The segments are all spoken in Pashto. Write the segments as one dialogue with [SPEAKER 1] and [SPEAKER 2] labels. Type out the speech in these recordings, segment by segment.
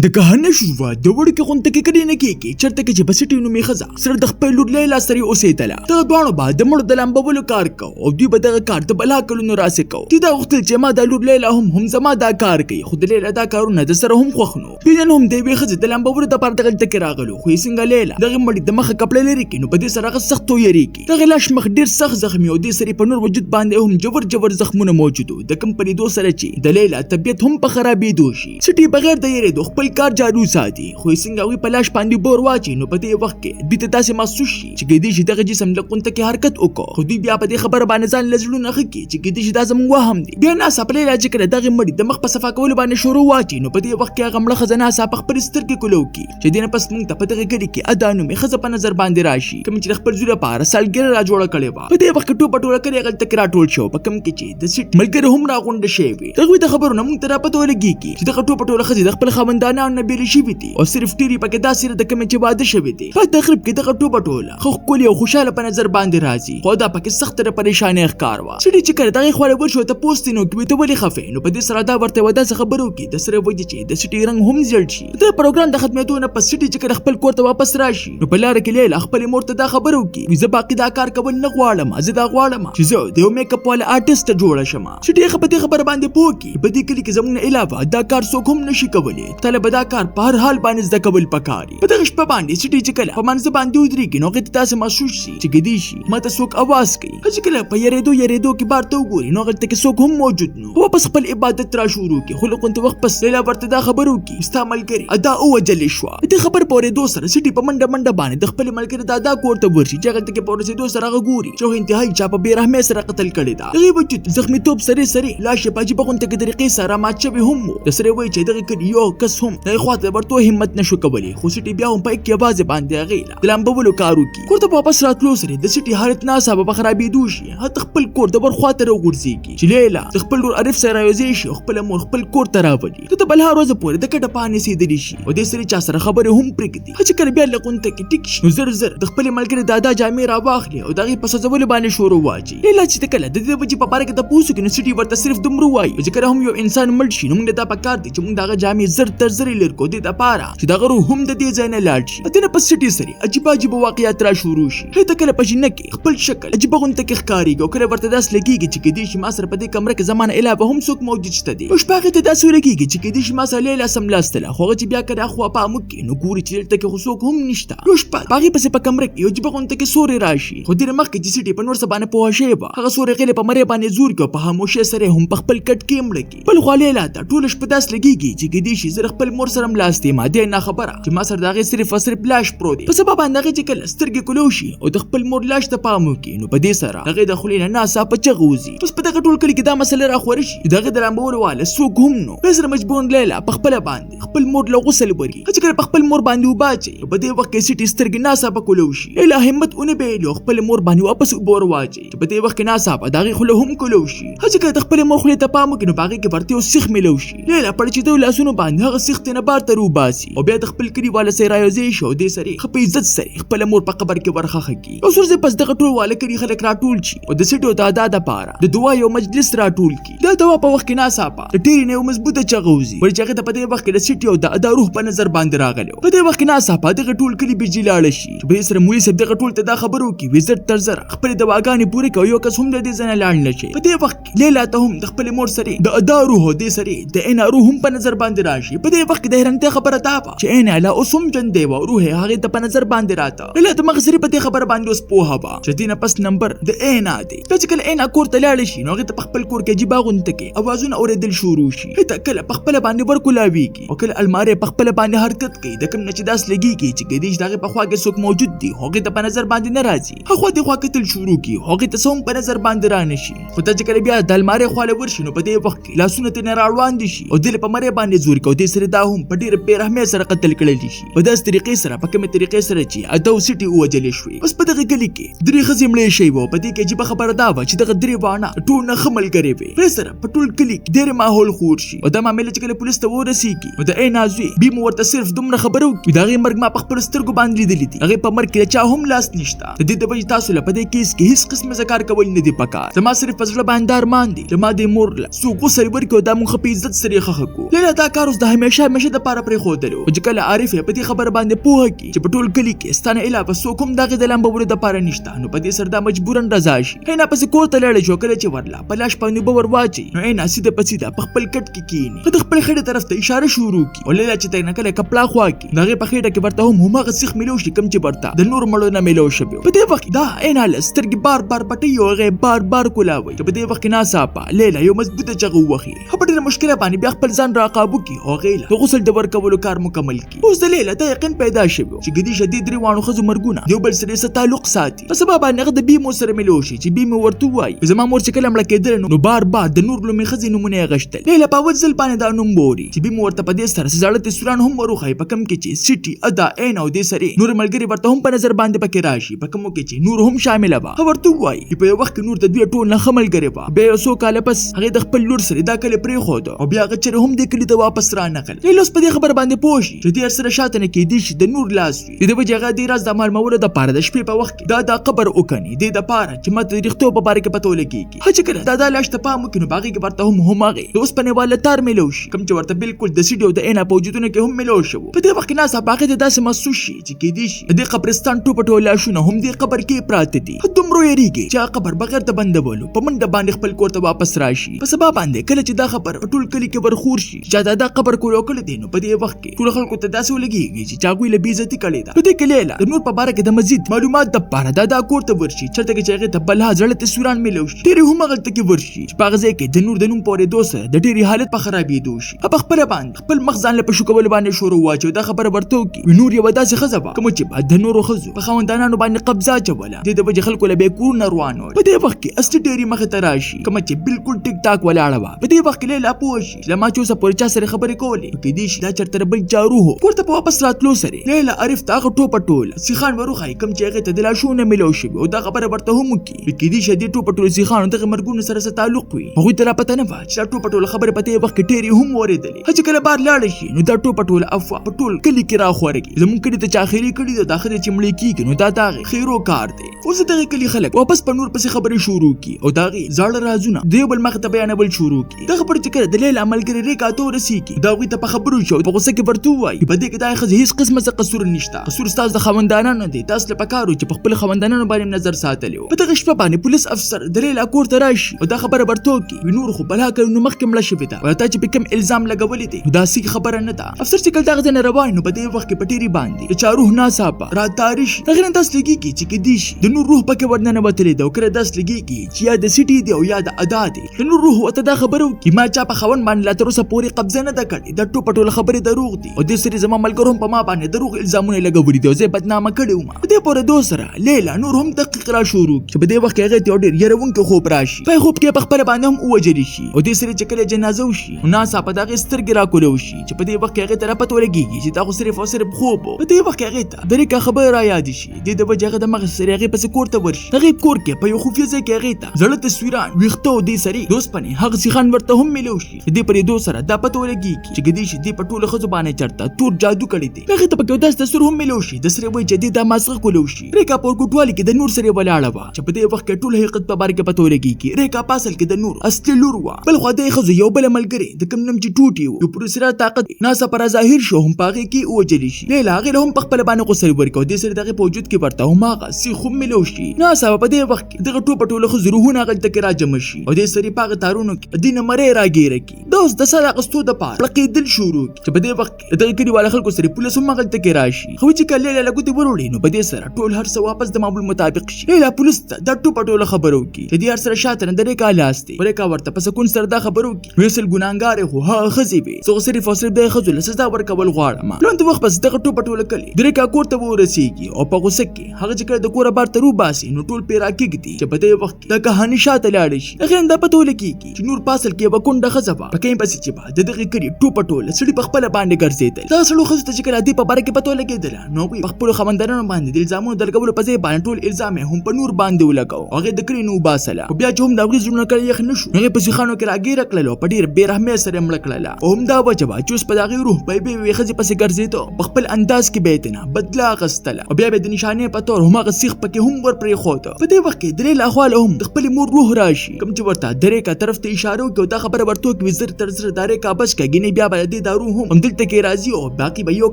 [SPEAKER 1] د کهانه شروع د وړکې غونډه کې کړي نه کېږي چرته کې چې بسټي نومي ښځه سره د خپل لور لیلا سره اوسېدله. دغه دواړو به د مړو د لامبولو کار کوو او دوی به دغه کار د بلا کلونو راسې کوو. دوی دا غوښتل چې ما دا لور لیلا هم زما دا کار کوي، خو د لیلا دا کارونه د سره هم خوښ نو. دوی نن هم د یوې ښځې د لامبولو دپاره دغلته کې راغلو، خو یې څنګه لیلا دغې مړي د مخه کپړه لرې کړي نو په دې سره هغه سخت ویریږي. دغې لاش مخ ډېر سخت زخمي او دې سره په نور وجود باندې هم جبر زخمونه موجود وو، د کوم په لیدو سره چې د لیلا طبیعت هم په خرابېدو شي. سټي بغیر د یېرېدو خپل کار جارو ساتي، خو څنګه هغوی په لاش باندې بور واچي نو په دې وخت کې دوی ته داسې محسوس شي چې کیدای شي دغه جسم له قونته کې حرکت وکړو، خو دوی بیا په دې خبره باندې ځان له زړونه ښه کړي چې کیدای شي دا زموږ وهم دی. بیا ناڅاپه لیلا چې کله دغې مړي د مخ په صفا کولو باندې شروع واچي نو په دې وخت کې هغه مړه ښځه ناڅاپه خپلې سترګې کولو کړي چې دې نه پس موږ ته په دغې ګډې کې ادا نومې ښځه په نظر باندې راشي، کوم چې د خپل زوی لپاره سالګرې را جوړه کړې وه. په دې وخت کې ټوپه ټوله کړې هغلته کې راټول شو، په کوم کې چې د سیټ ملګري هم راغونډه شوي وي. د هغوی د خبرو نه موږ ته راپته ولګېږي چې دغه ټوپه ټوله ښځې د خپل خاوندانانو نه بېلې شوي دي او صرف ټیرې پکې داسې د کومې چې واده شوي دي. په تقریب کې دغه ټوپه ټوله ښه ښکلې او خوشحاله په نظر باندې راځي، خو دا پکې سخته د پریشانۍ ښکار وه. سړي چې کله دغې خواله ورشو تپوس ترې وکړي ته ولې خفې نو په دې سره دا ورته یوه داسې خبره وکړي د سره وجې چې د سټي رنګ هم زیړ شي. د پروګرام د ختمېدو نه پس سټي چې کله خپل کور ته واپس راشي نو په لاره کې لیلا خپلې مور ته دا خبره وکړي زه باقي دا کار کول نه غواړم، زه دا غواړم چې زه د یو میک اپ والا آرټسټ جوړه شم. سټي په دې خبره باندې پوه کړي په دې کلي کې زموږ نه علاوه دا کار څوک هم نشي کولی، تله به دا کار په هر حال باندې زده کول پکار دي. په دغه شپه باندې سټي چې کله په منځ باندې ودرېږي نو هغې ته داسې محسوس شي چې کیدای شي ماته څوک اواز کوي. چې کله په یېرېدو کې بار ته وګوري نو هغلته کې څوک هم موجود نو. واپس خپل عبادت را شروع کړي، خو له قونته وخت پس لیلا ورته دا خبره وکړي ستا ملګرې ادا ووژلې شوه. د دې خبرې په اورېدو سره سټي په منډه باندې د خپلې ملګرې د ادا کور ته ورشي چې هغلته کې په ورسېدو سره هغه ګوري چې هغه انتهایي چا په بې رحمۍ سره قتل کړې ده. هغې وجود زخمیتوب سرې لاش یې په عجیبه غونته کې طریقې سره مات شوی هم و. د سره وایي چې دغې کلي یو کس هم دغې خوا ته ورتو همت نشو کولی، خو سټي بیا هم په یک یوازې باندې هغې له د لامبولو کار وکړي. کور ته په واپس راتلو سره د سټي حالت ناڅاپه په خرابېدو شي، حتی خپل کور د ور خواته راوغورځېږي چې لیلا د خپل ورور عارف سره رایوځای شي او خپله مور خپل کور ته راولي. ده ته بله ورځ پورې د کټه پاڼې سېدلي شي او دې سره چا سره خبرې هم پرېږدي. چې کله بیا له غونډه کې ټیک شي نو زر د خپلې ملګرې د ادا جامې راواخلي او د هغې په سوځولو باندې شروع واچي. لیلا چې ته کله د دې وجې په باره کې تپوس وکړي نو سټي ورته صرف دومره وایي چې کله هم یو انسان مړ شي نو موږ ته دا پکار دی چې موږ د هغه جامې زر تر زرې لرې کړو دې دپاره چې د هغه روح هم د دې ځای نه لاړ شي. دې نه پس سټي سره عجیبه واقعیات را شروع شي. ته کله په ژینه کې خپل شکل عجیبه غونته کې ښکارېږي او کله ورته داسې لګېږي چې کیدای شي ما سره په دې کمره کې زما نه علاوه هم څوک موجود شته دي. او شپه هغې ته داسې ولګېږي چې کیدای شي ما سره لیلا سملاستله، خو هغه چې بیا کله اخوا پام وکړي نو ګوري چې دلته کې خو څوک هم نشته. یو شپه په هغې پسې په کمره کې یو عجیبه غونته کې سوری راشي، خو ډېر مخکې چې سټي په نور څه باندې پوه شوې وه هغه سوری غلې په مرۍ باندې زور کړي او په خاموشۍ سره هم په خپل کټ کې مړه کړي. بل خوا لیلا ته ټوله شپه داسې لګېږي چې کیدای شي زه خپل مور سره ملاست یم، دې نه خبره چې ما سره د هغې صرف او صرف لاش پروت دی. په سبا باندې هغې چې کله سترګې کولو شي او د خپل مور لاش ته پام وکړي نو په دې سره هغې د خولې نه ناڅاپه چغې وځي. اوس په دغه ټول کلي کې دا مسله راخوره شي چې د هغې د لامبولو واله څوک هم نو. بیا سره مجبور لیلا په خپله باندې خپل مور له غسل ورکړي. چې کله په خپل مور باندې اوبه اچوي نو په دې وخت کې سټي سترګې ناڅاپه کولو شي. لیلا همت ونه بایلي او خپل مور باندې واپس اوبه ور واچوي چې په دې وخت کې ناڅاپه د هغې خوله هم کولو شي. چې کله د خپلې مور خولې ته پام وکړي نو په هغې کې ورته یو سیخ میلو شي. لیلا په ړچېدو لاسونو باندې هغه سیخ ترې نه بار ته راوباسي او بیا د خپل کلي واله سره رایوځای شي او دې سره ښه په عزت سره خپله مور په قبر کې ورخښه کړي. اوس ورځې پس دغه ټول واله کلي خلک راټول شي او د سټي او د ادا دپاره د دعا یو مجلس راټول کړي. دا دعا په وخت کې ناڅاپه د ټیرې نه یو مضبوطه چغه وځي، ولې چې هغې ته په دې وخت کې د سټي او د ادا روح په نظر باندې راغلی. په دې وخت کې ناڅاپه دغه ټول کلي بجلي لاړه شي چې په دې سره مولوي صاحب دغه ټول ته دا خبره وکړي وایي زر تر زره خپلې دواګانې پورې کوه یو کس هم د دې ځای نه لاړ نه شي. په دې وخت کې لیلا ته هم د خپلې مور سره د ادا روح او دې سره د اینا روح هم په نظر باندې راشي. په دې وخت کې د حیرانتیا خبره دا وه چې اینا لا اوس هم ژوندی وه او روح یې هغې ته په نظر باندې راته. لیلا د مغز سرې په دې خبره باندې اوس پوهه وه چې دې نه پس نمبر د اینا دی. بیا چې کله اینا کور ته لاړه شي نو هغې ته په خپل کور کې عجیبه غونته کې اوازونه اورېدل شروع شي. ته کله په خپله باندې ورکولاویږي او کله المارۍ په خپله باندې حرکت کوي، د کوم نه چې داسې لګېږي چې کیدای شي د هغې په خوا کې څوک موجود دي خو هغې ته په نظر باندې نه راځي. هخوا دې خوا کتل شروع کړي هغې ته څه هم په نظر باندې را نه شي. خو ته چې کله بیا د المارۍ خواله ورشي نو په دې وخت کې لاسونه ترې نه راړواندې شي او دې په مرۍ باندې زور کوي او دې سره دا هم په ډېره بې رحمۍ سره قتل کړلی شي. په داسې طریقې سره په کومې طریقې سره چې ادا او سټي ووژلې شوې. اوس په دغه کلي کې درې ښځې مړې شوې وه. په دې کې عجیبه خبره دا وه چې دغه درې واڼه ټول نه ښه ملګرې وې. پرې سره په ټول کلي کې ډېر ماحول خور شي او دا معامله چې کله پولیس ته ورسېږي نو د اینا زوی بیا مو ورته صرف دومره خبره وکړي د هغې مرګ ما په خپلو سترګو باندې لیدلی دي. هغې په مرګ کې د چا هم لاس نشته. د دې د وجې تاسو له په دې کیس کې هېڅ قسمه کار کول نه دي پکار. زما صرف په زړه باندې ارمان دی چې ما دې مور له څوک غسل ورکړي او دا موږ ښه په عزت سره یې ښخه کړو. لیلا دا کار اوس د همیشه همیشه د پاره پرې خودلو او چې کله عارف په دې خبر باندې پوهه کی چې په ټول کلی کې ستانه علاوه څوک هم دغه د لمبولو د پاره نشته نو په دې سر دا مجبورن رضا شي هینا پس کور ته لاړ شو کله چې ورلا پلاش باندې باور واچي نو اینا سیده پسیده په خپل کټ کې کینی په خپل خړې طرف ته اشاره شروع کی ولله چې تنه کله کپلا خوا کی دغه په خېټه کې ورته هم هغه سیخ ملو شي کم چې ورته د نور مړو نه ملو شي په دې وخت دا اینا لسترګي بار پټي او غي بار کولاوي په دې وخت نه صاحب لیلا یو مضبوطه چغه وخی په ډېر مشکله باندې بیا خپل ځان راقابو کی او غیلا د غسل د ورکولو کار مکمل کی اوس د لیلا د یقین پیدا شوی چې ګدي شدید روانو خزو مرګونه دیو بل سره ست تعلق ساتي په سبب باندې د بیمو سره ملو شي چې بیمو ورته وای زما مور چې کلم لکه درنو نو بار د نور لومي خزي نمونه غشتل لیلا په وځل باندې دا نوم بوري چې بیمو ورته په دې سره زړه سوران هم وروخای په کم کې چې سټي ادا عین او دې سره نور ملګری ورته هم په نظر باندې پکې راشي په کوم کې چې نور هم شامل وا ورته وای په یو وخت نور د دوی ټول نه خمل غری وا به اوسو کال پس هغه د خپل لور سره دا کله پری خو او بیا غچره هم د کلی ته واپس را نقل لیلوس په دې خبر باندې پوښي چې دې سره شاته نه کې دي چې د نور لاس وي د وجه غا دې راز د مال مولود د پاره د شپې په وخت دا قبر وکني د پاره چې مت ریختو په باره کې پتو لګيږي هڅه کړه دا لاش ته پام کینو باغی کې ورته هم هغه اوس په نیواله تار ملوش کوم چې ورته بالکل د سیډیو د اینا پوجودونه کې هم ملو شو په دې وخت نه صاحب باغی د داسې محسوس شي چې کې دي شي د قبرستان ټوپټو لاشونه هم د قبر کې پراته دي دومره یریږي چې قبر بغیر د بندولو په منډه باندې خپل کور ته واپس راشي په سبب باندې کله چې دا خبر ټول کلی کې ورخور شي چې دا قبر کولو کله دي نو په دې وخت کې ټول خلکو ته داسې ولګيږي چې چاغوي له بیزتی کړي دا په دې کې لیلا د نور په باره کې د مزید معلومات د پاره دا کور ته ورشي چرته کې چې هغه ته بل حاضر ته سوران ملوش ډېر هم غلطه کې ورشي چې په غزه کې د نور د نوم پورې دوسه د ډېری حالت په خرابېدو شي په خپل باندې خپل مخزان له پښو کول باندې شروع واچو دا خبره ورته کی نور یو داسې خزبه کوم چې د نور خزو په خوندانانو باندې قبضه چوله د وجه خلکو له بیکور نه روانو په دې وخت کې اصلي ډېری مخ ته راشي کوم چې بالکل ټیک ټاک ولاړه وا په دې وخت کې لیلا پوښي لما چې اوسه پورې چا سره خبرې کولې کې دې شي دا چرته بل جارو هو ورته په واپس راتلو سره لیلا عارف تاغه ټوپه ټول سیخان وروخای کوم چې هغه ته د لاشونه ملو شي او دا خبره ورته هم کی کې دې شدي ټوپه ټول سیخان دغه مرګونو سره تعلق وي هغه ته پته نه و چې ټوپه ټول خبره په دې وخت کې ډېری هم ورېدلې چې کله بار لاړ شي نو دا ټوپه ټول افوا په ټول کلی کې را خورږي زمون کلی ته چاخيري کړي د داخله چې مړی کیږي نو دا دغه خیرو کار دی اوس دغه کلی خلک واپس په نور پسې خبرې شروع کی او دغه زړه رازونه دیو بل مخ ته بیانول شروع کی دا خبره چې کړه د لیل عملګری ریکا تو رسیږي دا وی ته په خبرو شو په غوسه کې ورته وای په دې کې دا خزه هیڅ قسمه څه قصور نشته قصور تاسو د خوندانانو دي تاسو له پکارو چې په خپل خوندانانو باندې نظر ساتلی په دغه شپه باندې پولیس افسر د لیل کور ته راشي او دا خبره ورته کی نور خو بلها کړي نو مخکې مړه شوی دا ورته چې په کوم الزام لګولې دي دا سې خبره نه ده افسر چې کله دغه نه روان نو په دې وخت کې پټيري باندې چې روح نه صاحب را تاریخ دغه تاسو لګي کی چې کې دي د نور روح پکې ورننه وتلې دا کړه داس لګي کی چې یا د سټي دی او یا د ادا دی د نور روح وته دا خبرو کی ما چا په خون باندې لا تر اوسه پورې قبضه نه ده کړې د ټوپټول خبرې دروغ دي او د سری زما ملګرو په ما باندې دروغ الزامونه لګولې دي او زه بدنامه کړم په دې پورې دوسره لیلا نور هم دقیق را شروع چې په دې وخت کې هغه ته ډېر يرون کې خوب راشي په خوب کې په خپل باندې هم وجري شي او د سری چې کله جنازه وشي نو ناسا په دغه سترګې را کولو شي چې په دې وخت کې هغه ته پته ولګيږي چې دا خو صرف او صرف خوب په دې وخت کې هغه ته درې خبر را یاد شي د وجه د مغز سره هغه پس کور ته ورشي هغه کور کې په یو خفیه ځای کې هغه ته زړه تصویران ویختو دې سری دوست پني هغه سیخان ورته هم ملو شي دې پرې دوه سره دا پته ولګيږي چې ګدي شي دې په ټوله خزو باندې چرته تور جادو کړی دی هغه ته په کې داس تصویر هم ملو شي د سره وای جديد ماسغه کولو شي ریکا په ګټوالي کې د نور سره ولاړه وا چې په دې وخت کې ټول حقیقت په باره کې پته ولګيږي ریکا پاسل کې د نور اصلي لور وا بل خو دې خزو یو بل ملګری د کم نم چې ټوټي یو پر سره طاقت ناسا پر ظاهر شو هم پاغه کې اوجلی شي لیلا هغه هم په خپل باندې غسل ورکو د سره دغه په وجود کې ورته هم هغه سی خو ملو شي ناسا په دې وخت کې دغه ټوپ ټوله خو روحونه غل تک راجم شي او د سری پاغه تارونو کې دینه مړې راګیره کی دوست د سره قستو د پاره لکه دل شروع چې په دې وخت دغه کړي والا خلکو سره پولیس هم غل تک راشي خو چې کله لیلا لګوتې وروړي نو په دې سره ټول هر څه واپس د معمول مطابق شي لیلا پولیس ته د ټوپ ټوله خبرو کی چې دې هر سره شاته نه درې کالاستي ورکا ورته پس کون سره دا خبرو کی ویسل ګناګار خو ها خزي وي سو صرف او صرف د خزو له سزا ورکول غواړم لوند وخت بس دغه ټوپ ټوله کلی درې کا کور ته ورسیږي او په غوسه کې هغه چې د کور بار ترو باسي نو ټول پیرا کېږي چې په دې وخت د کہانی شاته لاړ شي هغه انده پته لګيږي چې نور پاسل کې وکونډه خزبا پکې پسې چې با دغه کړي ټوپ ټوله سړي په خپل باندې ګرځیدل دا سړو خزته چې کله دې په بار کې پته لګیدل نو په خپل خوندانانو باندې د الزامونو درګول په ځای باندې ټول الزام هم په نور باندې ولګاو هغه د کړي نو باسله او بیا چې هم دا غوږ جوړ کړی یخ نشو هغه په ځخانو کې راګیر کړلو په ډیر بیرحمه سره مړ کړل او هم دا وجبه چې په دغه روح په به ویخه پسې ګرځیدو په خپل انداز کې بیتنه بدلا غستله او بیا به د نشانه په تور هم غسیخ پکې هم ور پرې خوته په دې وخت کې درې احوال هم د خپل مور روح راشي کوم چې ورته درې کا طرف ته اشاره وکړه دا خبره ورته کې وزر تر زر دارې کا بس کګینه بیا به دې دارو هم همدلته کې راځي او باقي به یو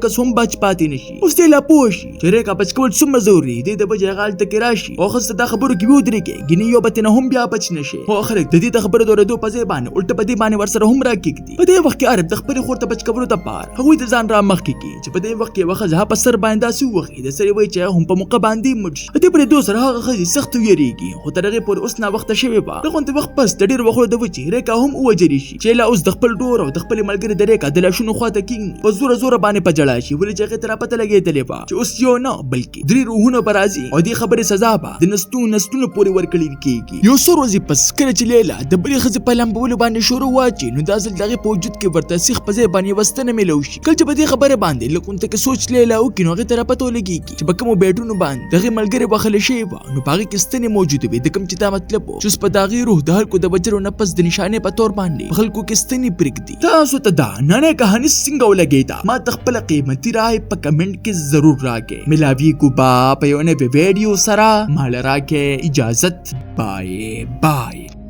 [SPEAKER 1] کس هم بچ پاتې نشي. اوس دې لا پوه شي چې ریکا بچ کول څومره ضروري دي. د بجې غال ته کې راشي او خاصه دا خبرو کې ودرېږي ګینه یو به نه هم بیا بچ نشي. خو خلک د دې خبرو درېدو په ځای باندې الټه په دې باندې ورسره هم راکېږدي. په دې وخت کې عرب د خپل خور ته بچ کولو لپاره هغوی د ځان را مخکې کړي چې په دې وخت کې وخت ځه په سر باندې داسې وخی د سړي وایي چې هم په موقع باندې مړ شي. دې پرې دوه سره هغه ښځې سخت ویریږي خو تر هغې پورې اوس ناوخته شوې وه. د غونډې وخت پس د ډېر وخت د چې ریکا هم ووجلې شي چې لا اوس د خپل ډور او د خپلې ملګرې د ریکا د لاشونو خواته کېږدي په زوره زوره باندې په ژړا شي ولې چې هغې ته را پته لګېدلې وه چې اوس یو نه بلکې 3 روحونه به راځي او دې خبرې سزا به د نسلونو پورې ورکړل کېږي. یو څو ورځې پس کله چې لیلا د بلې ښځې په لمبولو باندې شروع واچي نو دا ځل د هغې په وجود کې ورته سیخ په ځای باندې یوه ستنه میلو شي. کله چې په دې خبرې باندې لږ غونته کې سوچ لیلا وکړي نو هغې ته را پته ولګېږي چې په کومو بیډونو باندې د هغې ملګرې وهلې شوې وه نو په هغې کې ستنې موجودې وې د کوم چې دا مطلب و چې اوس په د هغې روح د خلکو د وجلو نه پس د نشانې په طور باندې په خلکو کې ستنې پرېږدي. تاسو ته دا نننۍ کهاني څنګه ولګېده ما ته خپله قیمتي رای په کمنټ کې ضرور راکړئ. ملاویږو به په یو نوي ویډیو سره ما له راکړئ اجازت. بای بای.